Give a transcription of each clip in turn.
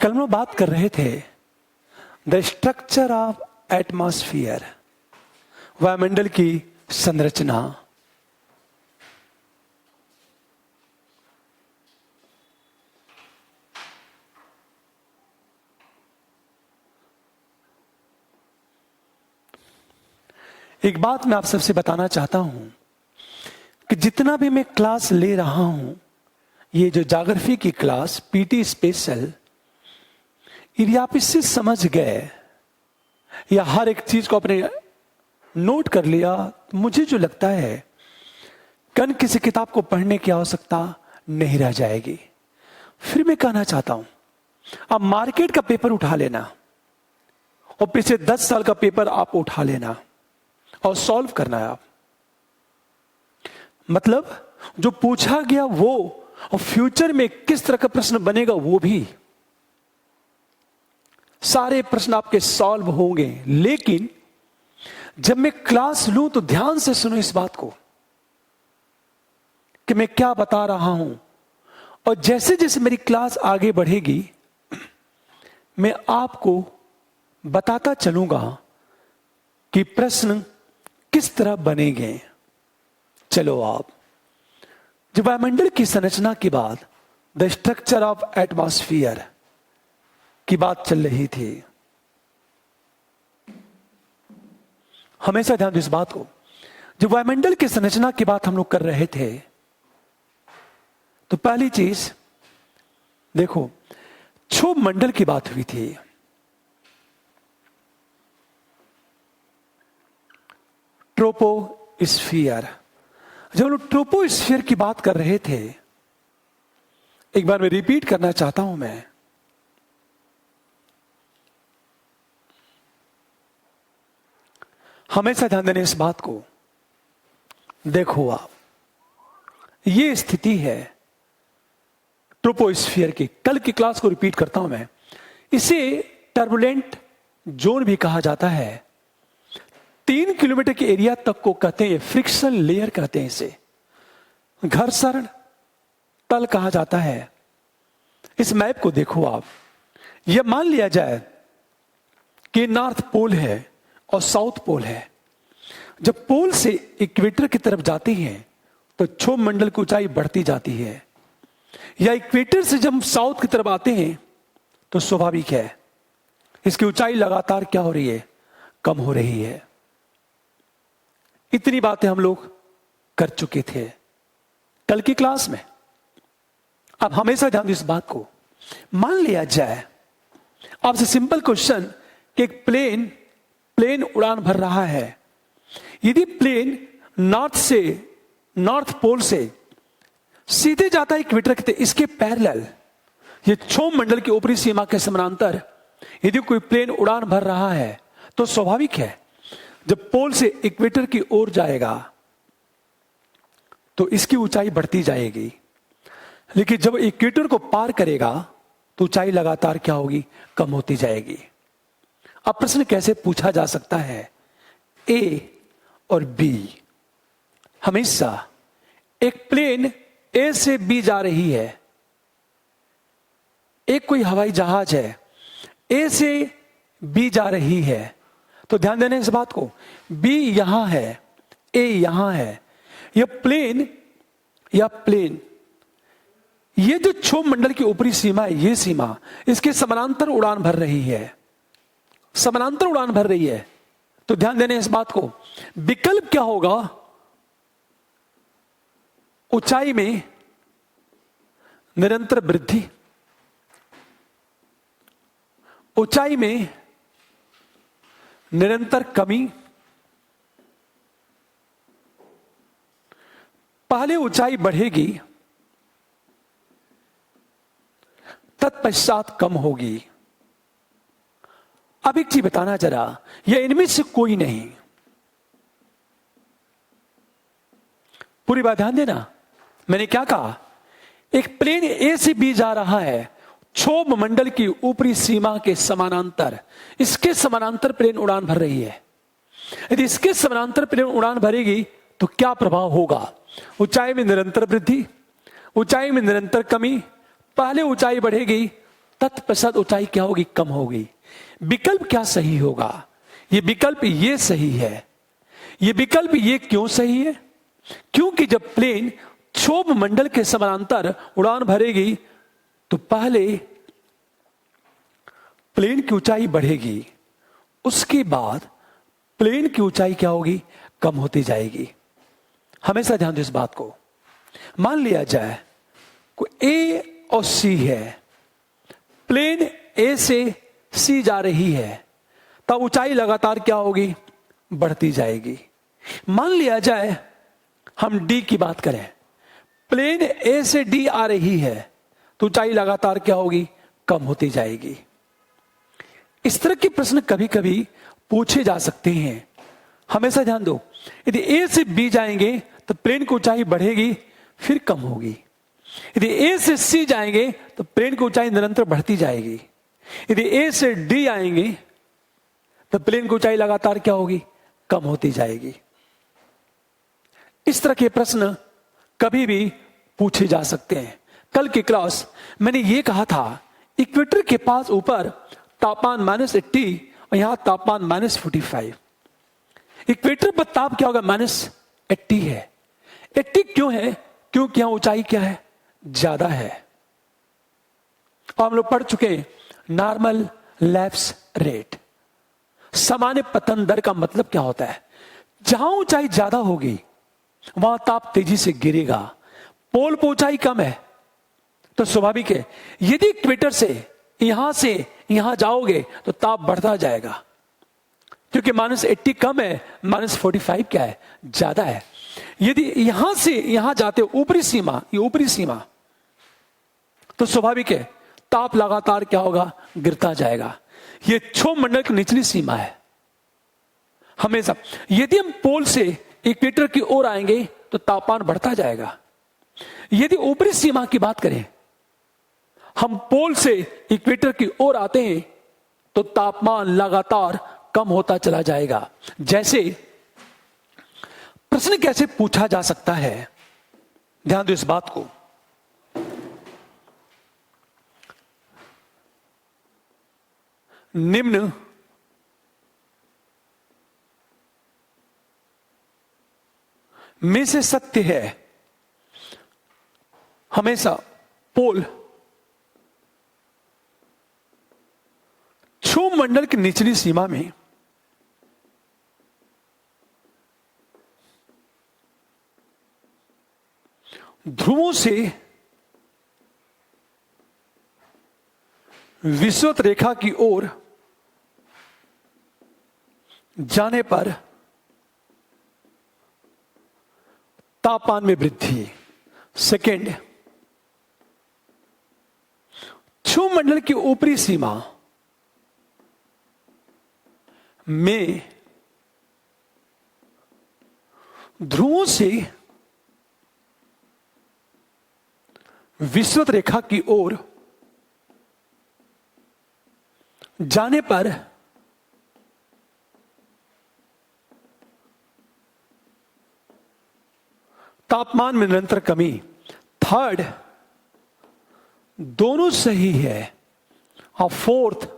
कल हम लोग बात कर रहे थे द स्ट्रक्चर ऑफ एटमॉस्फियर, वायुमंडल की संरचना। एक बात मैं आप सबसे बताना चाहता हूं कि जितना भी मैं क्लास ले रहा हूं, ये जो ज्योग्राफी की क्लास पीटी स्पेशल, यदि आप इससे समझ गए या हर एक चीज को अपने नोट कर लिया, तो मुझे जो लगता है कल किसी किताब को पढ़ने की आवश्यकता नहीं रह जाएगी। फिर मैं कहना चाहता हूं, आप मार्केट का पेपर उठा लेना और पिछले 10 साल का पेपर आप उठा लेना और सॉल्व करना है। आप मतलब जो पूछा गया वो, और फ्यूचर में किस तरह का प्रश्न बनेगा वो भी, सारे प्रश्न आपके सॉल्व होंगे। लेकिन जब मैं क्लास लूं तो ध्यान से सुनो इस बात को कि मैं क्या बता रहा हूं, और जैसे जैसे मेरी क्लास आगे बढ़ेगी मैं आपको बताता चलूंगा कि प्रश्न किस तरह बनेंगे। चलो, आप जब वायुमंडल की संरचना के बाद द स्ट्रक्चर ऑफ एटमॉस्फियर की बात चल रही थी, हमेशा ध्यान दो इस बात को। जब वायुमंडल की संरचना की बात हम लोग कर रहे थे तो पहली चीज देखो, क्षोभ मंडल की बात हुई थी। ट्रोपोस्फियर। जब हम लोग ट्रोपोस्फियर की बात कर रहे थे, एक बार मैं रिपीट करना चाहता हूं, मैं हमेशा ध्यान देने इस बात को। देखो, आप ये स्थिति है ट्रोपोस्फियर की। कल की क्लास को रिपीट करता हूं मैं। इसे टर्बुलेंट जोन भी कहा जाता है। 3 किलोमीटर के एरिया तक को कहते हैं, फ्रिक्शन लेयर कहते हैं इसे। घर्षण तल कहा जाता है। इस मैप को देखो आप, यह मान लिया जाए कि नॉर्थ पोल है और साउथ पोल है। जब पोल से इक्वेटर की तरफ जाती है तो क्षोभ मंडल की ऊंचाई बढ़ती जाती है, या इक्वेटर से जब साउथ की तरफ आते हैं तो स्वाभाविक है इसकी ऊंचाई लगातार क्या हो रही है, कम हो रही है। इतनी बातें हम लोग कर चुके थे कल की क्लास में। अब हमेशा ध्यान दो इस बात को। मान लिया जाए आपसे सिंपल क्वेश्चन कि एक प्लेन उड़ान भर रहा है। यदि प्लेन नॉर्थ पोल से सीधे जाता है इक्वेटर की तरफ, इसके पैरेलल, ये क्षोभ मंडल की ऊपरी सीमा के समानांतर यदि कोई प्लेन उड़ान भर रहा है तो स्वाभाविक है जब पोल से इक्वेटर की ओर जाएगा तो इसकी ऊंचाई बढ़ती जाएगी। लेकिन जब इक्वेटर को पार करेगा तो ऊंचाई लगातार क्या होगी, कम होती जाएगी। अब प्रश्न कैसे पूछा जा सकता है, ए और बी। हमेशा एक प्लेन ए से बी जा रही है, एक कोई हवाई जहाज है ए से बी जा रही है, तो ध्यान देना इस बात को। बी यहां है, ए यहां है। यह प्लेन ये जो क्षोभ मंडल की ऊपरी सीमा है, ये सीमा इसके समानांतर उड़ान भर रही है, समानांतर उड़ान भर रही है। तो ध्यान देना इस बात को। विकल्प क्या होगा, ऊंचाई में निरंतर वृद्धि, ऊंचाई में निरंतर कमी। पहले ऊंचाई बढ़ेगी, तत्पश्चात कम होगी। अब एक चीज बताना जरा, यह इनमें से कोई नहीं। पूरी बात ध्यान देना। मैंने क्या कहा, एक प्लेन ए से बी जा रहा है, क्षोभ मंडल की ऊपरी सीमा के समानांतर, इसके समानांतर प्लेन उड़ान भर रही है। यदि इसके समानांतर प्लेन उड़ान भरेगी तो क्या प्रभाव होगा, ऊंचाई में निरंतर वृद्धि, ऊंचाई में निरंतर कमी। पहले ऊंचाई बढ़ेगी तत्पश्चात ऊंचाई क्या होगी? कम होगी। विकल्प क्या सही होगा? ये विकल्प ये सही है। ये विकल्प ये क्यों सही है? क्योंकि जब प्लेन क्षोभ मंडल के समानांतर उड़ान भरेगी तो पहले प्लेन की ऊंचाई बढ़ेगी, उसके बाद प्लेन की ऊंचाई क्या होगी? कम होती जाएगी। हमेशा ध्यान दो इस बात को। मान लिया जाए कोई ए और सी है, प्लेन ए से सी जा रही है, तब ऊंचाई लगातार क्या होगी? बढ़ती जाएगी। मान लिया जाए हम डी की बात करें, प्लेन ए से डी आ रही है तो ऊंचाई लगातार क्या होगी? कम होती जाएगी। इस तरह के प्रश्न कभी कभी पूछे जा सकते हैं। हमेशा ध्यान दो, यदि ए से बी जाएंगे तो प्लेन की ऊंचाई बढ़ेगी फिर कम होगी। यदि ए से सी जाएंगे तो प्लेन की ऊंचाई निरंतर बढ़ती जाएगी। यदि ए से डी आएंगे तो प्लेन की ऊंचाई लगातार क्या होगी? कम होती जाएगी। इस तरह के प्रश्न कभी भी पूछे जा सकते हैं। कल की क्लास मैंने ये कहा था, इक्वेटर के पास ऊपर तापमान -80 और यहां तापमान -45। इक्वेटर पर ताप क्या होगा? -80 है। 80 क्यों है? क्योंकि यहां ऊंचाई क्या है? ज्यादा है। और हम लोग पढ़ चुके हैं नॉर्मल लैप्स रेट, सामान्य पतन दर का मतलब क्या होता है? जहां ऊंचाई ज्यादा होगी वहां ताप तेजी से गिरेगा। पोल पर ऊंचाई कम है तो स्वाभाविक है यदि इक्वेटर से यहां जाओगे तो ताप बढ़ता जाएगा, क्योंकि -80 कम है, -45 क्या है? ज्यादा है। यदि यहां से यहां जाते हो ऊपरी सीमा, ये ऊपरी सीमा, तो स्वाभाविक है ताप लगातार क्या होगा? गिरता जाएगा। ये क्षोभ मंडल की निचली सीमा है। हमेशा यदि हम पोल से इक्वेटर की ओर आएंगे तो तापमान बढ़ता जाएगा। यदि ऊपरी सीमा की बात करें, हम पोल से इक्वेटर की ओर आते हैं तो तापमान लगातार कम होता चला जाएगा। जैसे प्रश्न कैसे पूछा जा सकता है, ध्यान दो इस बात को। निम्न में से सत्य है, हमेशा पोल क्षोभ मंडल की निचली सीमा में ध्रुवों से विषुवत रेखा की ओर जाने पर तापमान में वृद्धि। सेकंड, क्षोभ मंडल की ऊपरी सीमा में ध्रुवों से विषुवत रेखा की ओर जाने पर तापमान में निरंतर कमी। थर्ड, दोनों सही है। और फोर्थ,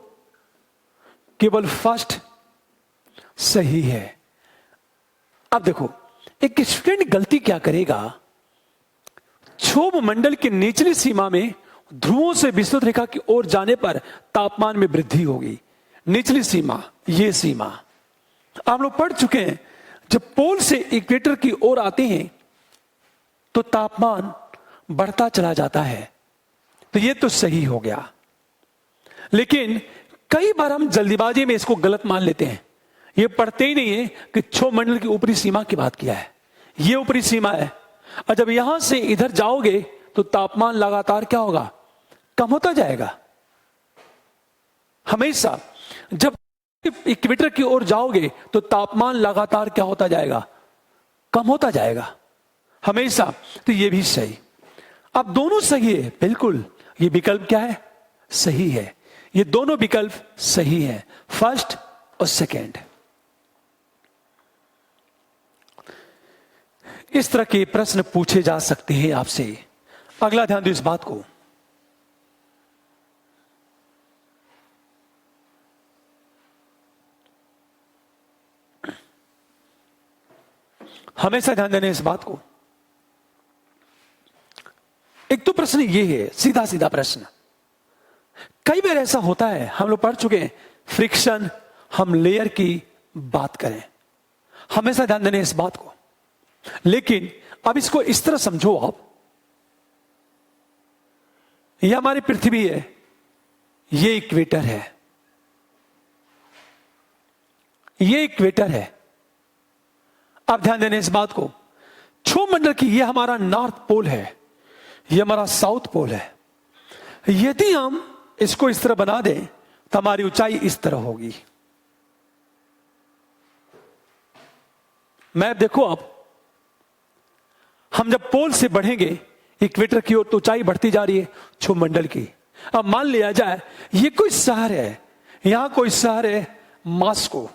केवल फर्स्ट सही है। अब देखो, एक स्टूडेंट गलती क्या करेगा? क्षोभ मंडल की निचली सीमा में ध्रुवों से विषुवत रेखा की ओर जाने पर तापमान में वृद्धि होगी। निचली सीमा, ये सीमा आप लोग पढ़ चुके हैं। जब पोल से इक्वेटर की ओर आते हैं तो तापमान बढ़ता चला जाता है, तो ये तो सही हो गया। लेकिन कई बार हम जल्दीबाजी में इसको गलत मान लेते हैं। ये पढ़ते ही नहीं है कि क्षोभ मंडल की ऊपरी सीमा की बात किया है। ये ऊपरी सीमा है, और जब यहां से इधर जाओगे तो तापमान लगातार क्या होगा? कम होता जाएगा। हमेशा जब इक्वेटर की ओर जाओगे तो तापमान लगातार क्या होता जाएगा? कम होता जाएगा हमेशा। तो ये भी सही। अब दोनों सही है, बिल्कुल। ये विकल्प क्या है? सही है। ये दोनों विकल्प सही है, फर्स्ट और सेकेंड। इस तरह के प्रश्न पूछे जा सकते हैं आपसे। अगला ध्यान दो इस बात को। हमेशा ध्यान देने इस बात को। एक तो प्रश्न ये है, सीधा सीधा प्रश्न, कई बार ऐसा होता है, हम लोग पढ़ चुके हैं, फ्रिक्शन, हम लेयर की बात करें, हमेशा ध्यान देने इस बात को। लेकिन अब इसको इस तरह समझो आप, यह हमारी पृथ्वी है, ये इक्वेटर है, ये इक्वेटर है। अब ध्यान देने इस बात को, क्षोभमंडल की ये हमारा नॉर्थ पोल है, ये हमारा साउथ पोल है। यदि हम इसको इस तरह बना दें तो हमारी ऊंचाई इस तरह होगी। मैप देखो आप, हम जब पोल से बढ़ेंगे इक्वेटर की ओर तो ऊंचाई बढ़ती जा रही है क्षोभमंडल की। अब मान लिया जाए ये कोई शहर है, यहां कोई शहर है मॉस्को,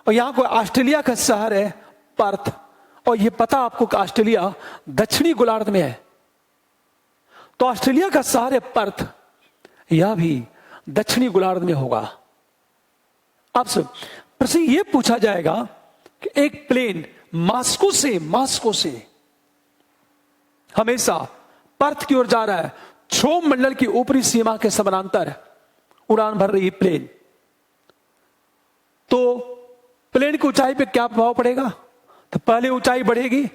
और यहां कोई ऑस्ट्रेलिया का शहर है पर्थ, और ये पता आपको कि ऑस्ट्रेलिया दक्षिणी गोलार्ध में है, तो ऑस्ट्रेलिया का शहर है पर्थ, यह भी दक्षिणी गोलार्ध में होगा। अब प्रश्न ये पूछा जाएगा कि एक प्लेन मॉस्को से हमेशा पर्थ की ओर जा रहा है, क्षोभमंडल की ऊपरी सीमा के समानांतर उड़ान भर रही प्लेन, तो प्लेन की ऊंचाई पे क्या प्रभाव पड़ेगा? तो पहले ऊंचाई बढ़ेगी,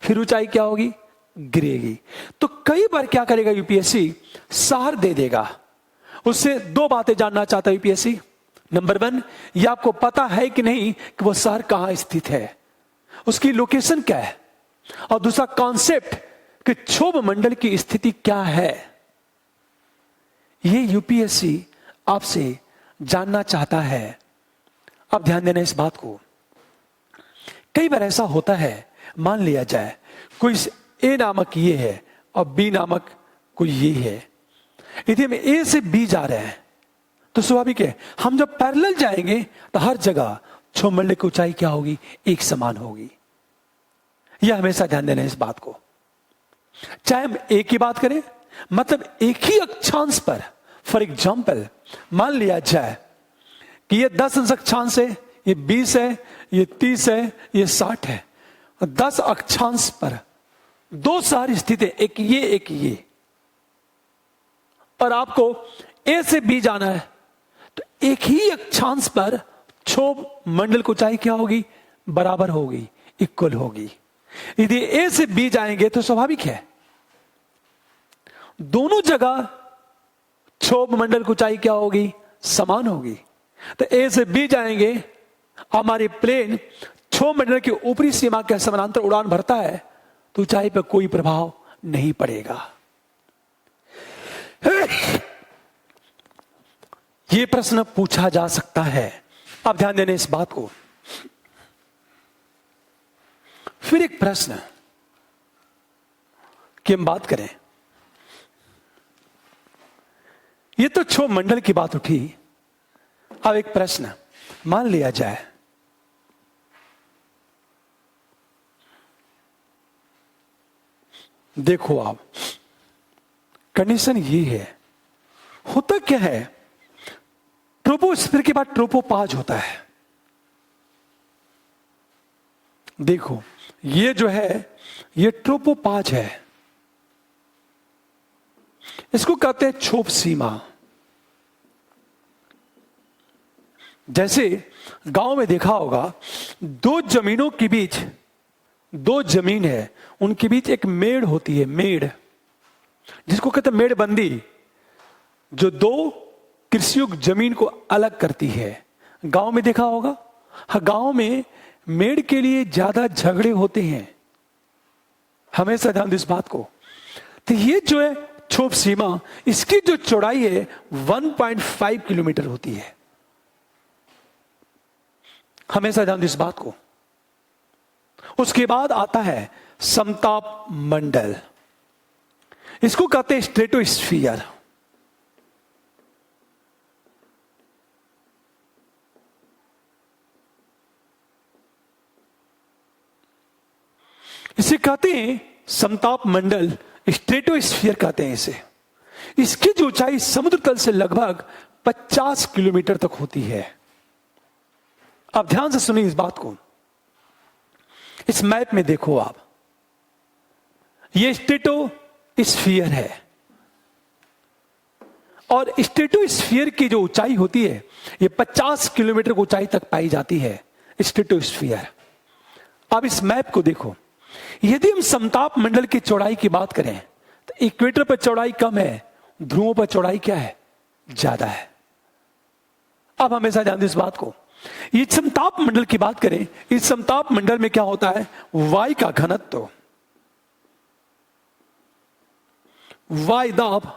फिर ऊंचाई क्या होगी? गिरेगी। तो कई बार क्या करेगा यूपीएससी, शहर दे देगा। उससे दो बातें जानना चाहता है यूपीएससी। नंबर 1, ये आपको पता है कि नहीं कि वो शहर कहां स्थित है, उसकी लोकेशन क्या है, और दूसरा कॉन्सेप्ट कि क्षोभमंडल की स्थिति क्या है। ये यूपीएससी आपसे जानना चाहता है। अब ध्यान देना इस बात को, कई बार ऐसा होता है, मान लिया जाए कोई ए नामक ये है और बी नामक कोई ये है, यदि हम ए से बी जा रहे हैं तो स्वाभाविक है हम जब पैरेलल जाएंगे तो हर जगह क्षोभमंडल की ऊंचाई क्या होगी? एक समान होगी। यह हमेशा ध्यान देना इस बात को। चाहे हम ए की बात करें, मतलब एक ही अक्षांश पर, फॉर एग्जाम्पल मान लिया जाए कि ये 10 अंश अक्षांश है, ये 20 है, ये 30 है, ये 60 है, 10 अक्षांश पर दो शहर स्थित है, एक ये, और आपको ए से बी जाना है, तो एक ही अक्षांश पर क्षोभमंडल की ऊंचाई क्या होगी? बराबर होगी, इक्वल होगी। यदि ए से बी जाएंगे तो स्वाभाविक है दोनों जगह क्षोभमंडल की ऊंचाई क्या होगी? समान होगी। तो ए से बी जाएंगे, हमारी प्लेन क्षोभमंडल की ऊपरी सीमा के समानांतर उड़ान भरता है, तो ऊंचाई पर कोई प्रभाव नहीं पड़ेगा। यह प्रश्न पूछा जा सकता है। अब ध्यान देने इस बात को। फिर एक प्रश्न की हम बात करें, यह तो क्षोभमंडल की बात उठी, अब एक प्रश्न मान लिया जाए देखो आप, कंडीशन ये है, होता क्या है, ट्रोपोस्फीयर के बाद ट्रोपोपाज होता है। देखो ये जो है ये ट्रोपोपाज है, इसको कहते हैं क्षोभ सीमा। जैसे गांव में देखा होगा, दो जमीनों के बीच, दो जमीन है, उनके बीच एक मेड़ होती है, मेड़, जिसको कहते हैं मेड़बंदी, जो दो कृषियोग्य जमीन को अलग करती है। गांव में देखा होगा, गांव में मेड़ के लिए ज्यादा झगड़े होते हैं, हमेशा ध्यान दो इस बात को। तो ये जो है क्षोभ सीमा, इसकी जो चौड़ाई है 1.5 किलोमीटर होती है, हमेशा ध्यान दो इस बात को। उसके बाद आता है समताप मंडल, इसको कहते हैं स्ट्रेटोस्फीयर। इसे कहते हैं समताप मंडल, स्ट्रेटोस्फीयर कहते हैं इसे। इसकी जो ऊंचाई समुद्र तल से लगभग 50 किलोमीटर तक होती है। अब ध्यान से सुनिए इस बात को। इस मैप में देखो आप, ये स्ट्रेटोस्फीयर है और स्ट्रेटोस्फीयर की जो ऊंचाई होती है ये 50 किलोमीटर की ऊंचाई तक पाई जाती है स्ट्रेटोस्फीयर। अब इस मैप को देखो, यदि हम समताप मंडल की चौड़ाई की बात करें तो इक्वेटर पर चौड़ाई कम है, ध्रुवों पर चौड़ाई क्या है, ज्यादा है। अब हमेशा ध्यान दें इस बात को, ये समताप मंडल की बात करें, इस समताप मंडल में क्या होता है, वायु का घनत्व, वायु दाब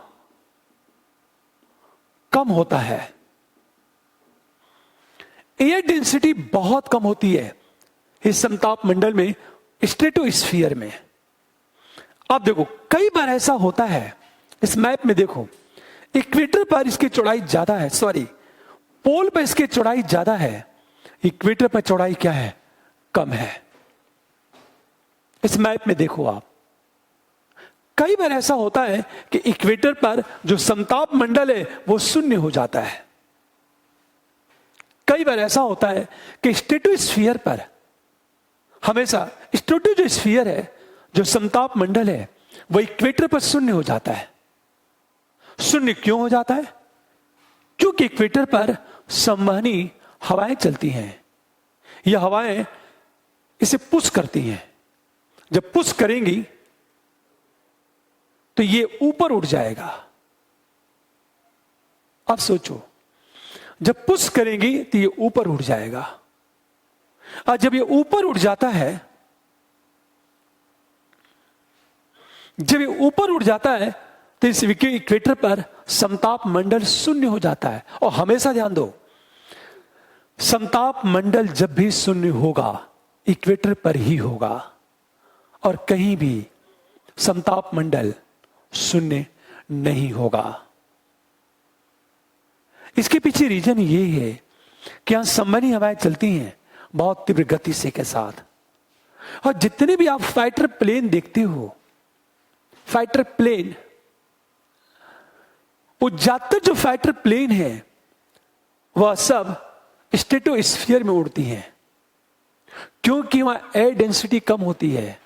कम होता है, एयर डेंसिटी बहुत कम होती है इस समताप मंडल में, स्ट्रेटोस्फीयर में। अब देखो कई बार ऐसा होता है, इस मैप में देखो, इक्वेटर पर इसकी चौड़ाई ज्यादा है, सॉरी पोल पर इसकी चौड़ाई ज्यादा है, इक्वेटर पर चौड़ाई क्या है, कम है। इस मैप में देखो आप, कई बार ऐसा होता है कि इक्वेटर पर जो समताप मंडल है वो शून्य हो जाता है। कई बार ऐसा होता है कि स्ट्रेटोस्फीयर पर हमेशा स्ट्रेटोस्फीयर है, जो समताप मंडल है वो इक्वेटर पर शून्य हो जाता है। शून्य क्यों हो जाता है? क्योंकि इक्वेटर पर संवहनी हवाएं चलती हैं, यह हवाएं इसे पुश करती हैं। जब पुश करेंगी तो ये ऊपर उठ जाएगा। अब सोचो, जब पुश करेंगी तो ये ऊपर उठ जाएगा, और जब ये ऊपर उठ जाता है, जब ये ऊपर उठ जाता है तो इस इक्वेटर पर समताप मंडल शून्य हो जाता है। और हमेशा ध्यान दो, समताप मंडल जब भी शून्य होगा इक्वेटर पर ही होगा, और कहीं भी समताप मंडल शून्य नहीं होगा। इसके पीछे रीजन ये है कि यहां संवहनी हवाएं चलती हैं बहुत तीव्र गति से के साथ, और जितने भी आप फाइटर प्लेन देखते हो, फाइटर प्लेन, वो ज्यादातर जो फाइटर प्लेन है वह सब स्ट्रेटोस्फीयर में उड़ती हैं, क्योंकि वहां एयर डेंसिटी कम होती है।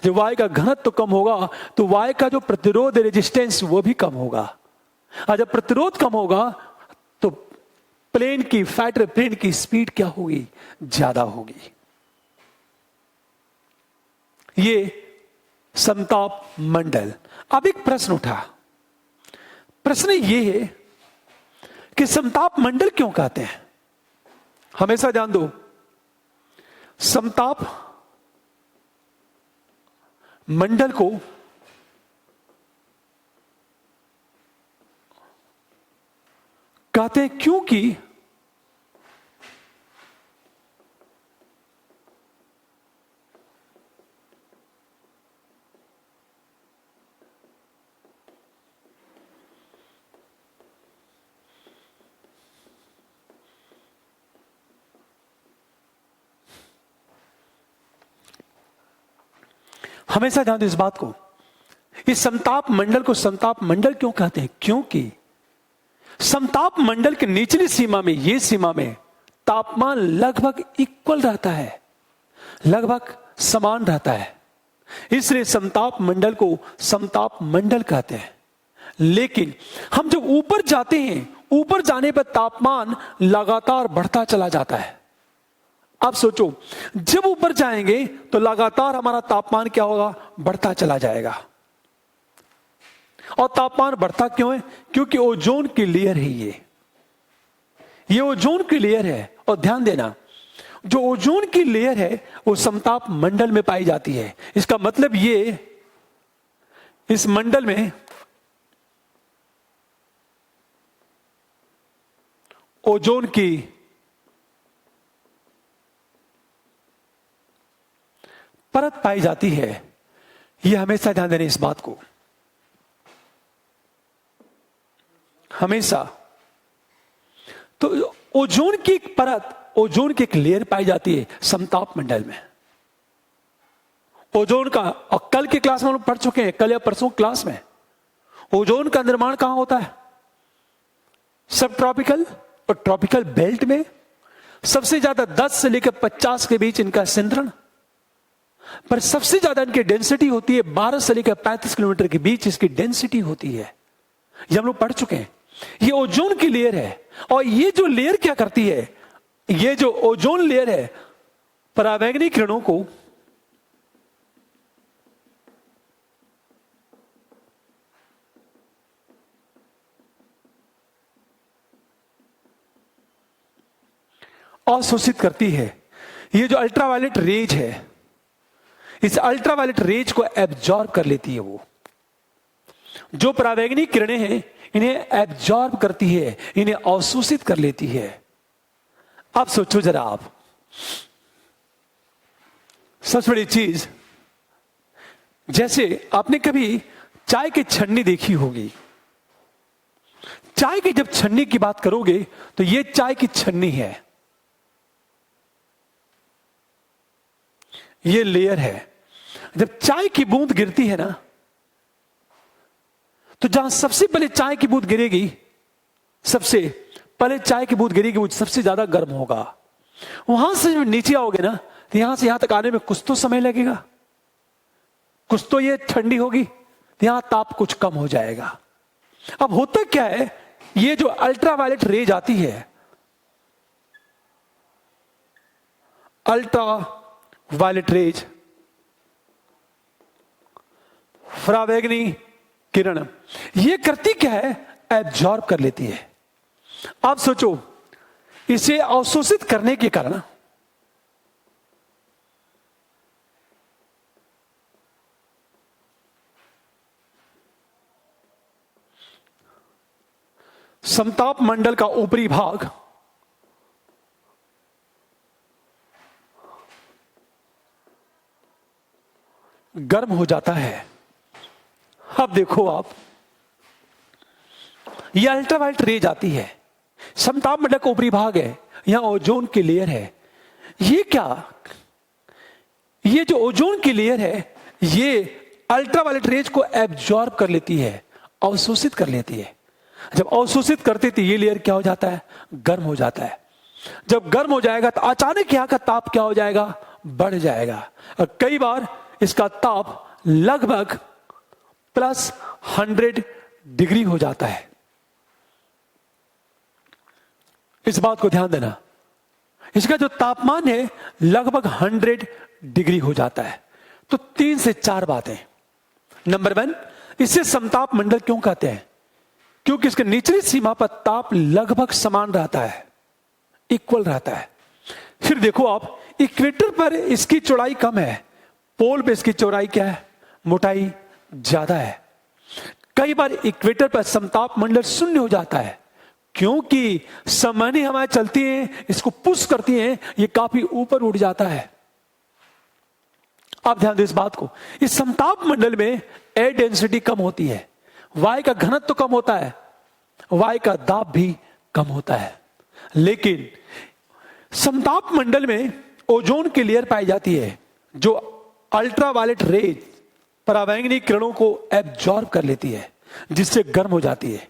जब वायु का घनत्व तो कम होगा तो वायु का जो प्रतिरोध, रेजिस्टेंस, वो भी कम होगा, और जब प्रतिरोध कम होगा तो प्लेन की, फाइटर प्लेन की स्पीड क्या होगी, ज्यादा होगी। ये समताप मंडल। अब एक प्रश्न उठा, प्रश्न ये है कि समताप मंडल क्यों कहते हैं? हमेशा ध्यान दो, समताप मंडल को कहते हैं क्योंकि हमेशा ध्यान दो इस बात को, इस समताप मंडल को समताप मंडल क्यों कहते हैं? क्योंकि समताप मंडल के निचली सीमा में, ये सीमा में तापमान लगभग इक्वल रहता है, लगभग समान रहता है, इसलिए समताप मंडल को समताप मंडल कहते हैं। लेकिन हम जब ऊपर जाते हैं, ऊपर जाने पर तापमान लगातार बढ़ता चला जाता है। अब सोचो, जब ऊपर जाएंगे तो लगातार हमारा तापमान क्या होगा, बढ़ता चला जाएगा। और तापमान बढ़ता क्यों है? क्योंकि ओजोन की लेयर है, ये ओजोन की लेयर है। और ध्यान देना, जो ओजोन की लेयर है वो समताप मंडल में पाई जाती है। इसका मतलब ये, इस मंडल में ओजोन की परत पाई जाती है। यह हमेशा ध्यान देना इस बात को, हमेशा। तो ओजोन की एक परत, ओजोन की एक लेयर पाई जाती है समताप मंडल में। ओजोन का, और कल के क्लास में हम लोग पढ़ चुके हैं, कल या परसों क्लास में, ओजोन का निर्माण कहां होता है? सब ट्रॉपिकल और ट्रॉपिकल बेल्ट में। सबसे ज्यादा 10 से लेकर 50 के बीच इनका सिंद्रण। पर सबसे ज्यादा इनकी डेंसिटी होती है 12 से लेकर 35 किलोमीटर के बीच इसकी डेंसिटी होती है। ये हम लोग पढ़ चुके हैं। ये ओजोन की लेयर है, और ये जो लेयर क्या करती है, ये जो ओजोन लेयर है पराबैंगनी किरणों को अवशोषित करती है। ये जो अल्ट्रावायलेट रेज है, इस अल्ट्रावायलेट रेज को एब्जॉर्ब कर लेती है। वो जो पराबैंगनी किरणें हैं इन्हें एब्जॉर्ब करती है, इन्हें अवशोषित कर लेती है। अब सोचो जरा आप, सबसे बड़ी चीज, जैसे आपने कभी चाय की छन्नी देखी होगी। चाय की जब छन्नी की बात करोगे तो ये चाय की छन्नी है, ये लेयर है। जब चाय की बूंद गिरती है ना, तो जहां सबसे पहले चाय की बूंद गिरेगी, सबसे पहले चाय की बूंद गिरेगी, वो सबसे ज्यादा गर्म होगा। वहां से जब नीचे आओगे ना, तो यहां से यहां तक आने में कुछ तो समय लगेगा, कुछ तो ये ठंडी होगी, तो यहां ताप कुछ कम हो जाएगा। अब होता क्या है, ये जो अल्ट्रावायलेट रेज आती है, अल्ट्रावायलेट रेज, पराबैंगनी किरण, ये करती क्या है, एब्जॉर्ब कर लेती है। आप सोचो, इसे अवशोषित करने के कारण समताप मंडल का ऊपरी भाग गर्म हो जाता है। अब देखो आप, यह अल्ट्रावायलेट रेज आती है, समताप मंडल का ऊपरी भाग है, यहां ओजोन की लेयर है। ये क्या, ये जो ओजोन की लेयर है, ये अल्ट्रावायलेट रेज को एब्जॉर्ब कर लेती है, अवशोषित कर लेती है। जब अवशोषित करती थी, ये लेयर क्या हो जाता है, गर्म हो जाता है। जब गर्म हो जाएगा तो अचानक यहां का ताप क्या हो जाएगा, बढ़ जाएगा। और कई बार इसका ताप लगभग +100 डिग्री हो जाता है। इस बात को ध्यान देना, इसका जो तापमान है लगभग 100 डिग्री हो जाता है। तो 3 से 4 बातें। नंबर 1, इसे समताप मंडल क्यों कहते हैं, क्योंकि इसके निचली सीमा पर ताप लगभग समान रहता है, इक्वल रहता है। फिर देखो आप, इक्वेटर पर इसकी चौड़ाई कम है, पोल पे इसकी चौड़ाई क्या है, मोटाई ज्यादा है। कई बार इक्वेटर पर समताप मंडल शून्य हो जाता है, क्योंकि सामान्य हवाएं चलती हैं, इसको पुश करती हैं, ये काफी ऊपर उड़ जाता है। आप ध्यान दो इस बात को, इस समताप मंडल में एयर डेंसिटी कम होती है, वायु का घनत्व तो कम होता है, वायु का दाब भी कम होता है। लेकिन समताप मंडल में ओजोन की लेयर पाई जाती है, जो अल्ट्रावायलेट रेज, पराबैंगनी किरणों को एब्जॉर्ब कर लेती है, जिससे गर्म हो जाती है।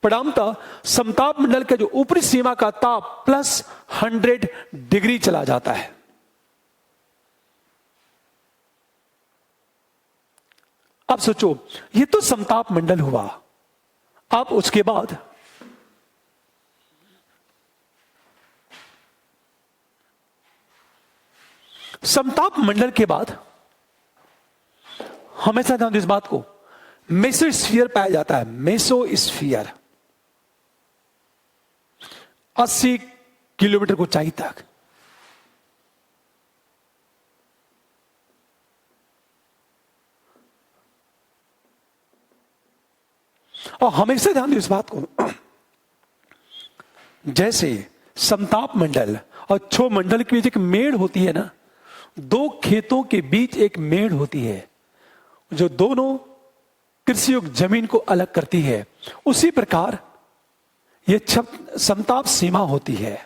परिणामतः समताप मंडल के जो ऊपरी सीमा का ताप +100 डिग्री चला जाता है। अब सोचो, ये तो समताप मंडल हुआ। अब उसके बाद समताप मंडल के बाद हमेशा ध्यान दो इस बात को, मेसोस्फीयर पाया जाता है। मेसोस्फीयर 80 किलोमीटर की ऊंचाई तक। और हमेशा ध्यान दो इस बात को, जैसे समताप मंडल और क्षोभ मंडल के बीच एक मेड़ होती है ना, 2 खेतों के बीच एक मेड़ होती है जो दोनों कृषि योग्य जमीन को अलग करती है, उसी प्रकार यह समताप सीमा होती है।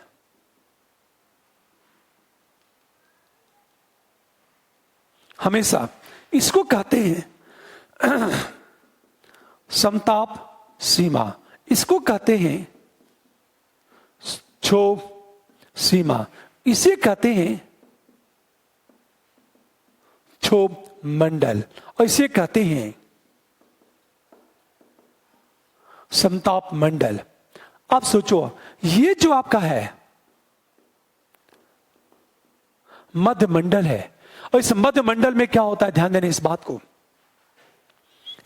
हमेशा इसको कहते हैं समताप सीमा, इसको कहते हैं क्षोभ सीमा, इसे कहते हैं क्षोभ मंडल, और इसे कहते हैं समताप मंडल। आप सोचो, ये जो आपका है मध्य मंडल है, और इस मध्य मंडल में क्या होता है, ध्यान देना इस बात को।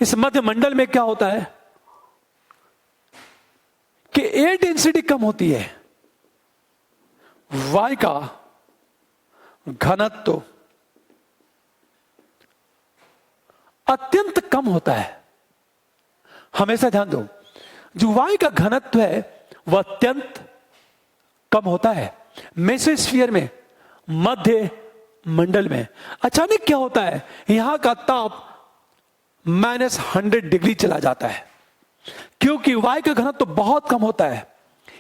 इस मध्य मंडल में क्या होता है कि एयर डेंसिटी कम होती है, वायु का घनत्व तो अत्यंत कम होता है। हमेशा ध्यान दो, जो वायु का घनत्व है वह अत्यंत कम होता है मेसोस्फीयर में, मध्य मंडल में। अचानक क्या होता है, यहां का ताप -100 डिग्री चला जाता है, क्योंकि वायु का घनत्व तो बहुत कम होता है,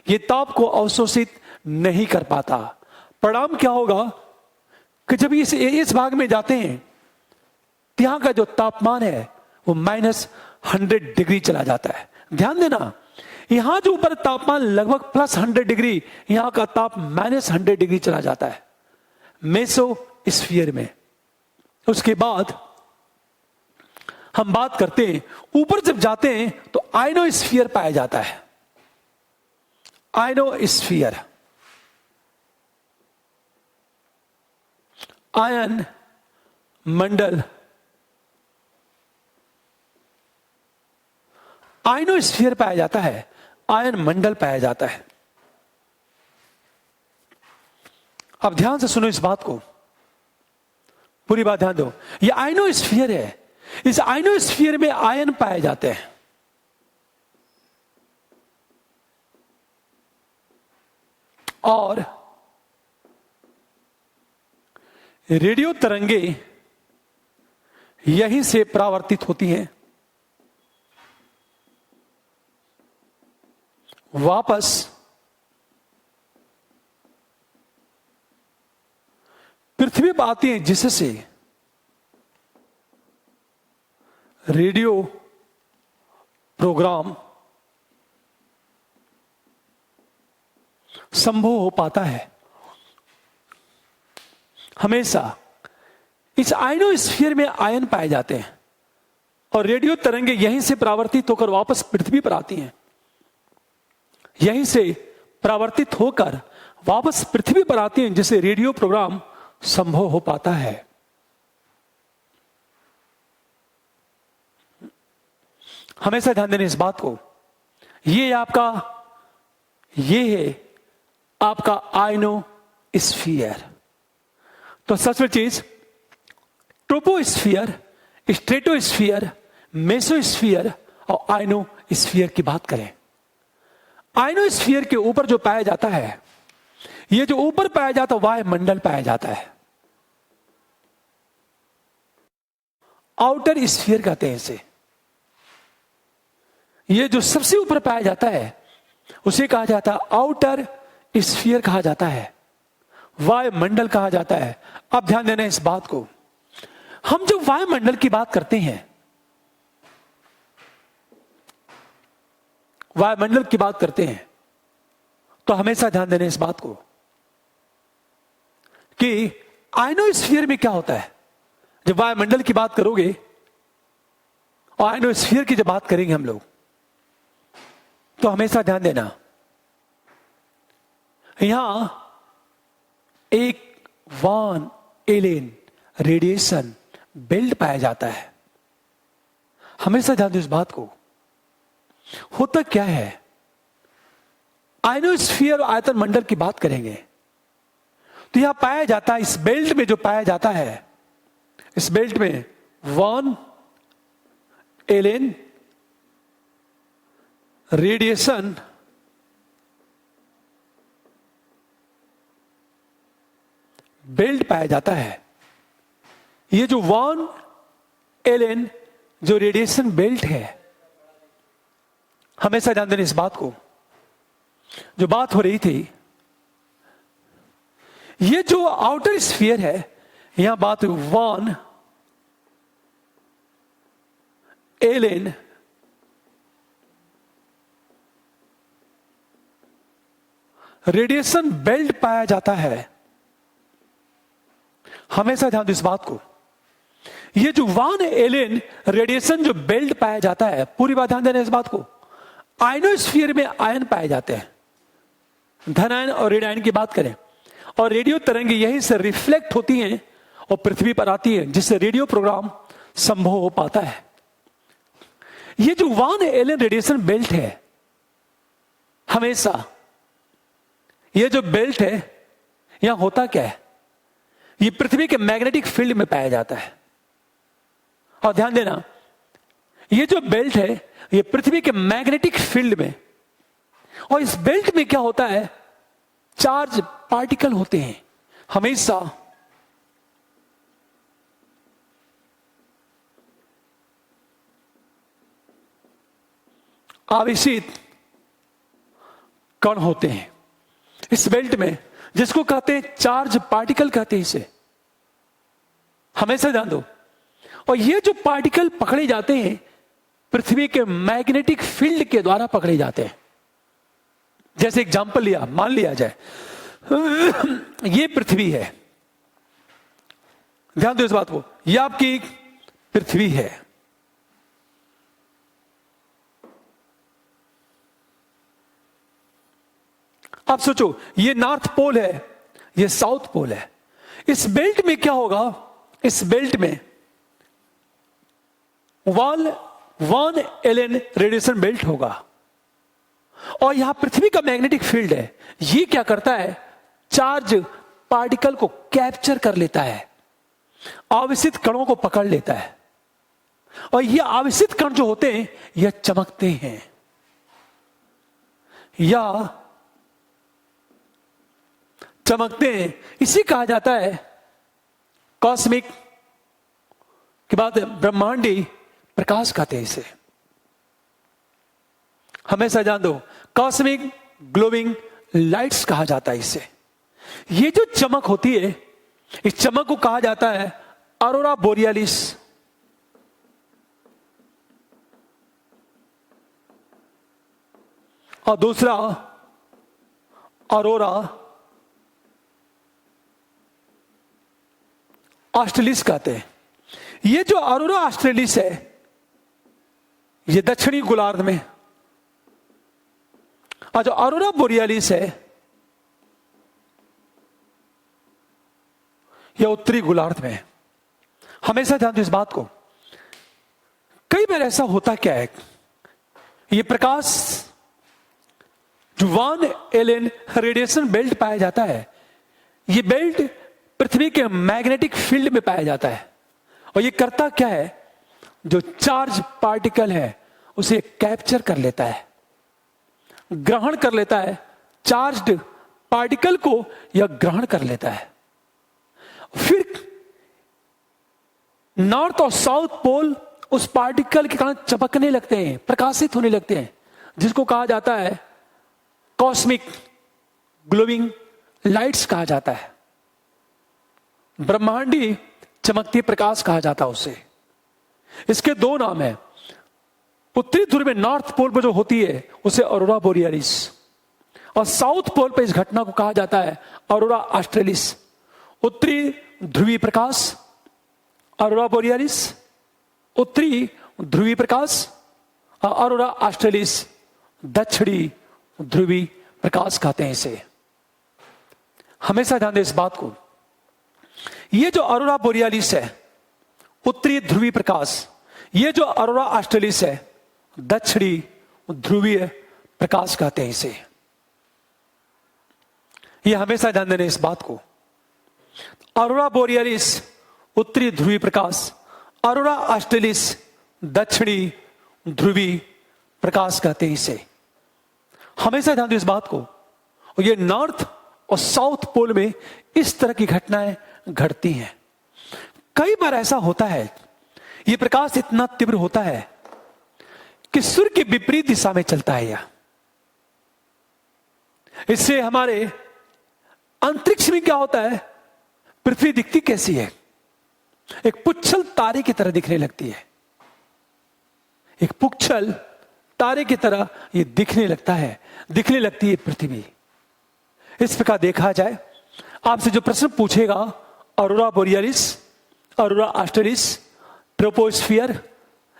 यह ताप को अवशोषित नहीं कर पाता। परिणाम क्या होगा कि जब इस भाग में जाते हैं, यहां का जो तापमान है वो -100 डिग्री चला जाता है। ध्यान देना, यहां जो ऊपर तापमान लगभग +100 डिग्री, यहां का ताप -100 डिग्री चला जाता है मेसोस्फीयर में। उसके बाद हम बात करते हैं, ऊपर जब जाते हैं तो आयनोस्फीयर पाया जाता है। आयनोस्फीयर, आयन मंडल, आयनोस्फीयर पाया जाता है, आयन मंडल पाया जाता है। अब ध्यान से सुनो इस बात को, पूरी बात ध्यान दो। ये आयनोस्फीयर है, इस आयनोस्फीयर में आयन पाए जाते हैं। और रेडियो तरंगे यहीं से परावर्तित होती हैं, वापस पृथ्वी पर आती हैं, जिससे रेडियो प्रोग्राम संभव हो पाता है। हमेशा इस आयनोस्फीयर में आयन पाए जाते हैं और रेडियो तरंगे यहीं से परावर्तित होकर वापस पृथ्वी पर आती हैं। यहीं से परावर्तित होकर वापस पृथ्वी पर आती हैं, जिससे रेडियो प्रोग्राम संभव हो पाता है। हमेशा ध्यान देना इस बात को। ये है आपका आयनोस्फीयर। तो सबसे चीज ट्रोपोस्फीयर, स्ट्रेटोस्फीयर, मेसोस्फीयर और आयनोस्फीयर की बात करें। आयनोस्फीयर के ऊपर जो पाया जाता है, ये जो ऊपर पाया जाता है वायुमंडल पाया जाता है। आउटर स्फीयर कहते हैं इसे। ये जो सबसे ऊपर पाया जाता है उसे कहा जाता है आउटर स्फीयर कहा जाता है, वायुमंडल कहा जाता है। अब ध्यान देना इस बात को, हम जब वायुमंडल की बात करते हैं, वायुमंडल की बात करते हैं, तो हमेशा ध्यान देना इस बात को कि आयनोस्फीयर में क्या होता है। जब वायुमंडल की बात करोगे और आयनोस्फीयर की जब बात करेंगे हम लोग, तो हमेशा ध्यान देना, यहां एक वान एलेन रेडिएशन बेल्ट पाया जाता है। हमेशा ध्यान दो इस बात को। होता क्या है, आयनोस्फीयर और आयतन मंडल की बात करेंगे तो यहां पाया जाता है, इस बेल्ट में जो पाया जाता है, इस बेल्ट में वान एलेन रेडिएशन बेल्ट पाया जाता है। ये जो वान एलेन जो रेडिएशन बेल्ट है, हमेशा ध्यान देना इस बात को। जो बात हो रही थी, ये जो आउटर स्फीयर है, यहां बात वान एलेन रेडिएशन बेल्ट पाया जाता है। हमेशा ध्यान दो इस बात को। ये जो वान एलेन रेडिएशन जो बेल्ट पाया जाता है, पूरी बात ध्यान देना इस बात को, आयनोस्फीयर में आयन पाए जाते हैं, धन आयन और ऋण आयन की बात करें, और रेडियो तरंगे यहीं से रिफ्लेक्ट होती हैं और पृथ्वी पर आती है, जिससे रेडियो प्रोग्राम संभव हो पाता है। ये जो वान एलेन रेडिएशन बेल्ट है, हमेशा ये जो बेल्ट है, यहां होता क्या है, ये पृथ्वी के मैग्नेटिक फील्ड में पाया जाता है। और ध्यान देना, ये जो बेल्ट है ये पृथ्वी के मैग्नेटिक फील्ड में, और इस बेल्ट में क्या होता है, चार्ज पार्टिकल होते हैं, हमेशा आवेशित कण होते हैं इस बेल्ट में, जिसको कहते हैं चार्ज पार्टिकल कहते हैं इसे, हमेशा ध्यान दो। और ये जो पार्टिकल पकड़े जाते हैं पृथ्वी के मैग्नेटिक फील्ड के द्वारा पकड़े जाते हैं। जैसे एग्जांपल लिया, मान लिया जाए ये पृथ्वी है, ध्यान दो इस बात को, यह आपकी पृथ्वी है। आप सोचो, ये नॉर्थ पोल है, ये साउथ पोल है। इस बेल्ट में क्या होगा, इस बेल्ट में वान एलेन रेडिएशन बेल्ट होगा, और यहां पृथ्वी का मैग्नेटिक फील्ड है। ये क्या करता है, चार्ज पार्टिकल को कैप्चर कर लेता है, आवेशित कणों को पकड़ लेता है, और ये आवेशित कण जो होते हैं यह चमकते हैं, या चमकते हैं। इसी कहा जाता है कॉस्मिक के बाद ब्रह्मांडी प्रकाश कहते हैं इसे, हमेशा जान दो, कॉस्मिक ग्लोविंग लाइट्स कहा जाता है इसे। ये जो चमक होती है, इस चमक को कहा जाता है अरोरा बोरियालिस। और दूसरा अरोरा ऑस्ट्रेलिस कहते हैं। ये जो अरोरा ऑस्ट्रेलिस है, ये दक्षिणी गोलार्ध में, और जो अरोरा बोरियालिस है यह उत्तरी गोलार्ध में। हमेशा ध्यान दो इस बात को। कई बार ऐसा होता क्या है, ये प्रकाश जो वान एलेन रेडिएशन बेल्ट पाया जाता है, ये बेल्ट पृथ्वी के मैग्नेटिक फील्ड में पाया जाता है, और ये करता क्या है, जो चार्ज पार्टिकल है उसे कैप्चर कर लेता है, ग्रहण कर लेता है, चार्ज्ड पार्टिकल को यह ग्रहण कर लेता है। फिर नॉर्थ और साउथ पोल उस पार्टिकल के कारण चमकने लगते हैं, प्रकाशित होने लगते हैं, जिसको कहा जाता है कॉस्मिक ग्लोविंग लाइट्स कहा जाता है, ब्रह्मांडी चमकती प्रकाश कहा जाता है उसे। इसके दो नाम है, उत्तरी ध्रुव में नॉर्थ पोल पर जो होती है उसे अरोरा बोरियालिस, और साउथ पोल पर इस घटना को कहा जाता है अरोरा ऑस्ट्रेलिस। उत्तरी ध्रुवीय प्रकाश अरोरा बोरियालिस, उत्तरी ध्रुवीय प्रकाश, और अरोरा ऑस्ट्रेलिस दक्षिणी ध्रुवीय प्रकाश कहते हैं इसे। हमेशा ध्यान दें इस बात को। ये जो अरोरा बोरियालिस है उत्तरी ध्रुवीय प्रकाश, ये जो अरोरा ऑस्ट्रेलिस है दक्षिणी ध्रुवीय प्रकाश कहते हैं इसे। ये हमेशा ध्यान देना इस बात को। अरोरा बोरियालिस उत्तरी ध्रुवीय प्रकाश, अरोरा ऑस्ट्रेलिस दक्षिणी ध्रुवीय प्रकाश कहते हैं इसे। हमेशा ध्यान दो इस बात को। और ये नॉर्थ और साउथ पोल में इस तरह की घटनाएं घटती हैं। कई बार ऐसा होता है, ये प्रकाश इतना तीव्र होता है कि सूर्य के विपरीत दिशा में चलता है यह। इससे हमारे अंतरिक्ष में क्या होता है, पृथ्वी दिखती कैसी है, एक पुच्छल तारे की तरह दिखने लगती है, एक पुच्छल तारे की तरह ये दिखने लगता है, दिखने लगती है पृथ्वी। इस प्रकार देखा जाए, आपसे जो प्रश्न पूछेगा Arora borealis, Arora australis troposphere,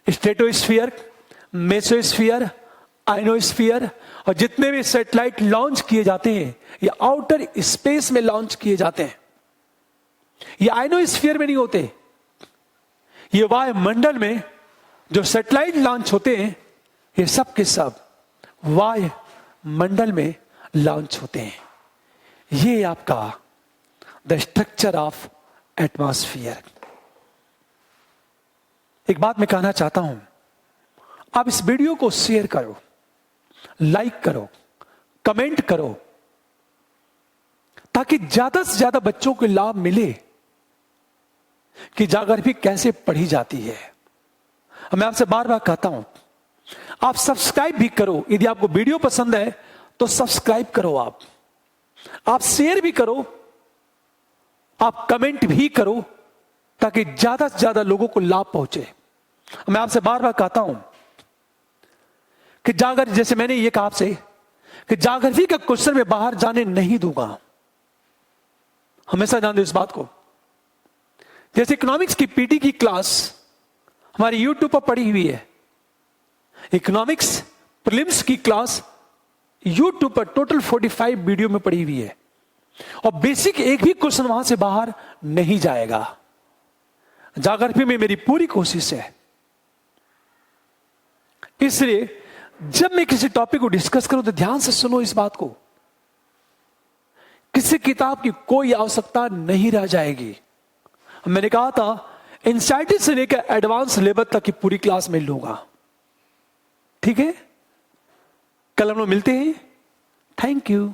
stratosphere, mesosphere, ionosphere, और जितने भी सैटेलाइट लॉन्च किए जाते हैं ये आउटर स्पेस में लॉन्च किए जाते हैं। ये आइनोस्फियर में नहीं होते, ये वायुमंडल में जो सैटेलाइट लॉन्च होते हैं ये सब के सब वायुमंडल में लॉन्च होते हैं। ये आपका द स्ट्रक्चर ऑफ एटमॉस्फियर। एक बात मैं कहना चाहता हूं, आप इस वीडियो को शेयर करो, लाइक करो, कमेंट करो, ताकि ज्यादा से ज्यादा बच्चों को लाभ मिले कि ज्योग्राफी कैसे पढ़ी जाती है। मैं आपसे बार बार कहता हूं, आप सब्सक्राइब भी करो। यदि आपको वीडियो पसंद है तो सब्सक्राइब करो, आप शेयर भी करो, आप कमेंट भी करो, ताकि ज्यादा से ज्यादा लोगों को लाभ पहुंचे। मैं आपसे बार बार कहता हूं कि जागर, जैसे मैंने ये कहा आपसे कि ज्योग्राफी का क्वेश्चन मैं बाहर जाने नहीं दूंगा, हमेशा ध्यान दो इस बात को। जैसे इकोनॉमिक्स की पीटी की क्लास हमारी यूट्यूब पर पड़ी हुई है, इकोनॉमिक्स प्रीलिम्स की क्लास यूट्यूब पर टोटल 45 वीडियो में पड़ी हुई है, और बेसिक एक भी क्वेश्चन वहां से बाहर नहीं जाएगा। ज्योग्राफी में मेरी पूरी कोशिश है। इसलिए जब मैं किसी टॉपिक को डिस्कस करूं तो ध्यान से सुनो इस बात को, किसी किताब की कोई आवश्यकता नहीं रह जाएगी। मैंने कहा था एनसीईआरटी से लेकर एडवांस लेवल तक की पूरी क्लास में लूंगा, ठीक है? कल हम लोग मिलते हैं। Thank you.